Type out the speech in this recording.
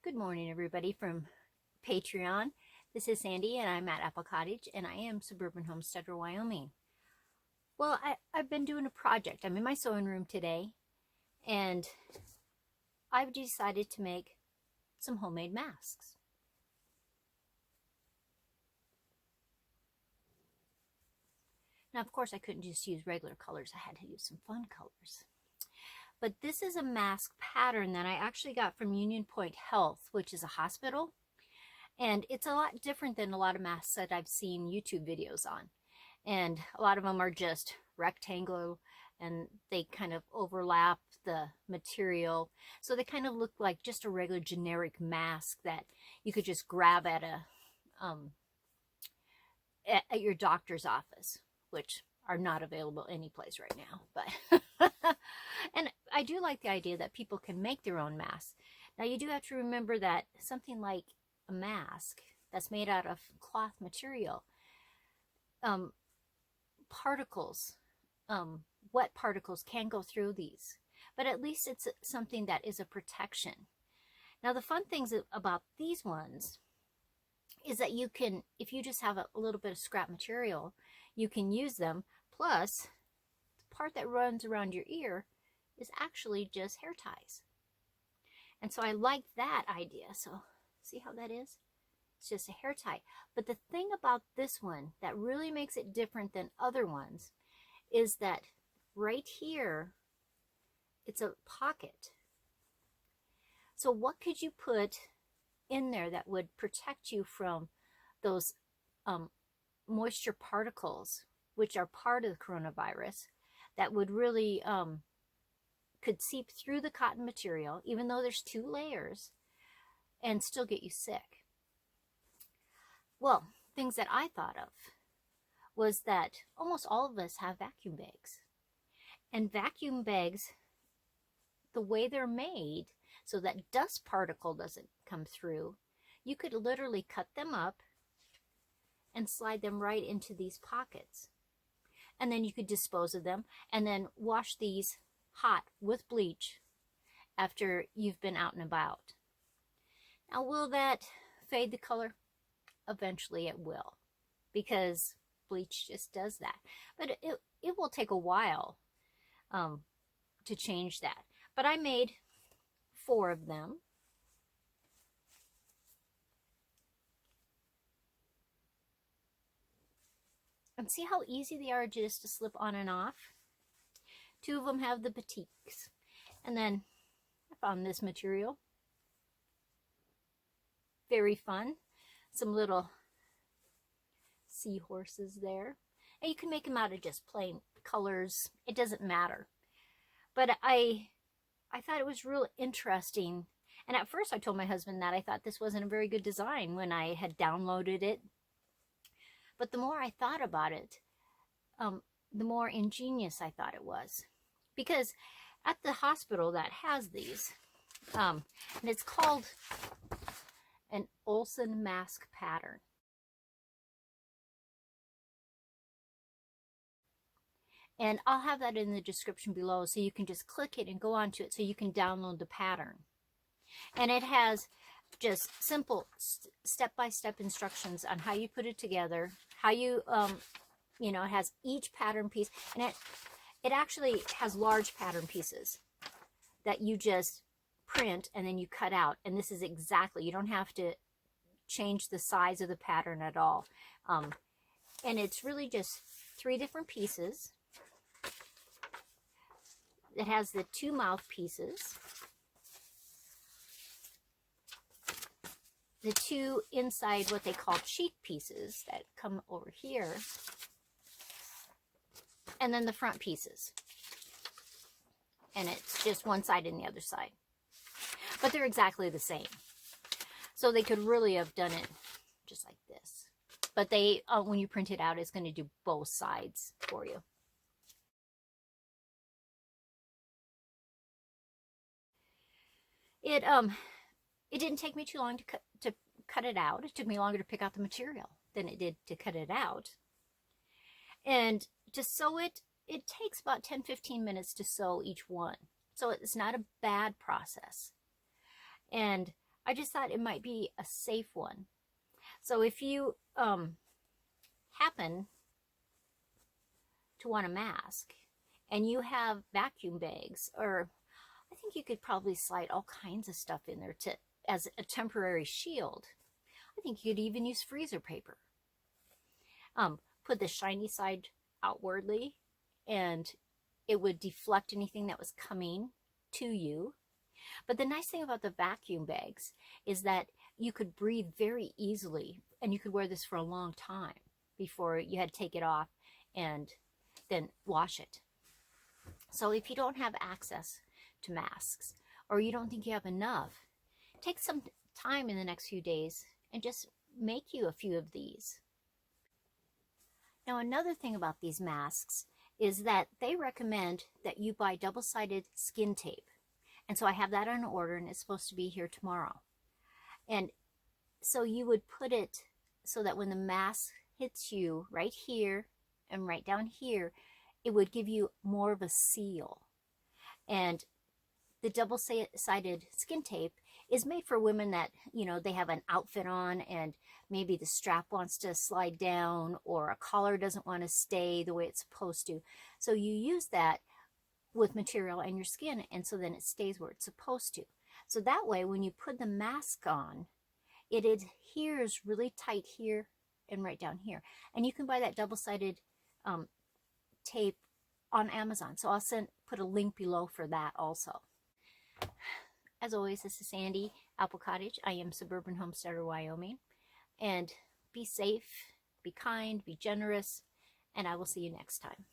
Good morning, everybody from Patreon. This is Sandy, and I'm at Apple Cottage, and I am Suburban Homesteader, Wyoming. Well, I've been doing a project. I'm in my sewing room today, and I've decided to make some homemade masks. Now, of course, I couldn't just use regular colors. I had to use some fun colors. But this is a mask pattern that I actually got from Union Point Health, which is a hospital. And it's a lot different than a lot of masks that I've seen YouTube videos on. And a lot of them are just rectangular and they kind of overlap the material. So they kind of look like just a regular generic mask that you could just grab at at your doctor's office, which are not available any place right now. But and I do like the idea that people can make their own masks. Now you do have to remember that something like a mask that's made out of cloth material, particles, wet particles can go through these, but at least it's something that is a protection. Now the fun things about these ones is that you can, if you just have a little bit of scrap material, you can use them. Plus, the part that runs around your ear is actually just hair ties. And so I like that idea. So see how that is? It's just a hair tie. But the thing about this one that really makes it different than other ones is that right here, it's a pocket. So what could you put in there that would protect you from those moisture particles, which are part of the coronavirus, that would really could seep through the cotton material, even though there's 2 layers, and still get you sick? Well, things that I thought of was that almost all of us have vacuum bags. And vacuum bags, the way they're made so that dust particle doesn't come through, you could literally cut them up and slide them right into these pockets. And then you could dispose of them and then wash these hot with bleach after you've been out and about. Now, will that fade the color? Eventually it will, because bleach just does that. But it will take a while to change that. But I made 4 of them. And see how easy they are just to slip on and off? 2 of them have the batiks. And then I found this material. Very fun. Some little seahorses there. And you can make them out of just plain colors. It doesn't matter. But I thought it was real interesting. And at first I told my husband that I thought this wasn't a very good design when I had downloaded it. But the more I thought about it, the more ingenious I thought it was. Because at the hospital that has these, and it's called an Olson mask pattern. And I'll have that in the description below, so you can just click it and go onto it so you can download the pattern. And it has just simple step-by-step instructions on how you put it together, how you, it has each pattern piece, and it actually has large pattern pieces that you just print and then you cut out. And this is exactly, you don't have to change the size of the pattern at all. And it's really just 3 different pieces. It has the 2 mouthpieces, the 2 inside what they call cheek pieces that come over here, and then the front pieces. And it's just one side and the other side. But they're exactly the same. So they could really have done it just like this. But they, when you print it out, it's going to do both sides for you. It didn't take me too long to cut it out. It took me longer to pick out the material than it did to cut it out. And to sew it, it takes about 10-15 minutes to sew each one. So it's not a bad process. And I just thought it might be a safe one. So if you happen to want a mask and you have vacuum bags, or I think you could probably slide all kinds of stuff in there to as a temporary shield. I think you could even use freezer paper. Put the shiny side outwardly, and it would deflect anything that was coming to you. But the nice thing about the vacuum bags is that you could breathe very easily, and you could wear this for a long time before you had to take it off and then wash it. So if you don't have access to masks, or you don't think you have enough, take some time in the next few days and just make you a few of these. Now, another thing about these masks is that they recommend that you buy double-sided skin tape. And so I have that on order, and it's supposed to be here tomorrow. And so you would put it so that when the mask hits you right here and right down here, it would give you more of a seal. And the double-sided skin tape is made for women that, you know, they have an outfit on and maybe the strap wants to slide down, or a collar doesn't want to stay the way it's supposed to. So you use that with material and your skin, and so then it stays where it's supposed to. So that way, when you put the mask on, it adheres really tight here and right down here. And you can buy that double-sided tape on Amazon. So I'll put a link below for that also. As always, this is Sandy, Apple Cottage. I am Suburban Homesteader, Wyoming. And be safe, be kind, be generous, and I will see you next time.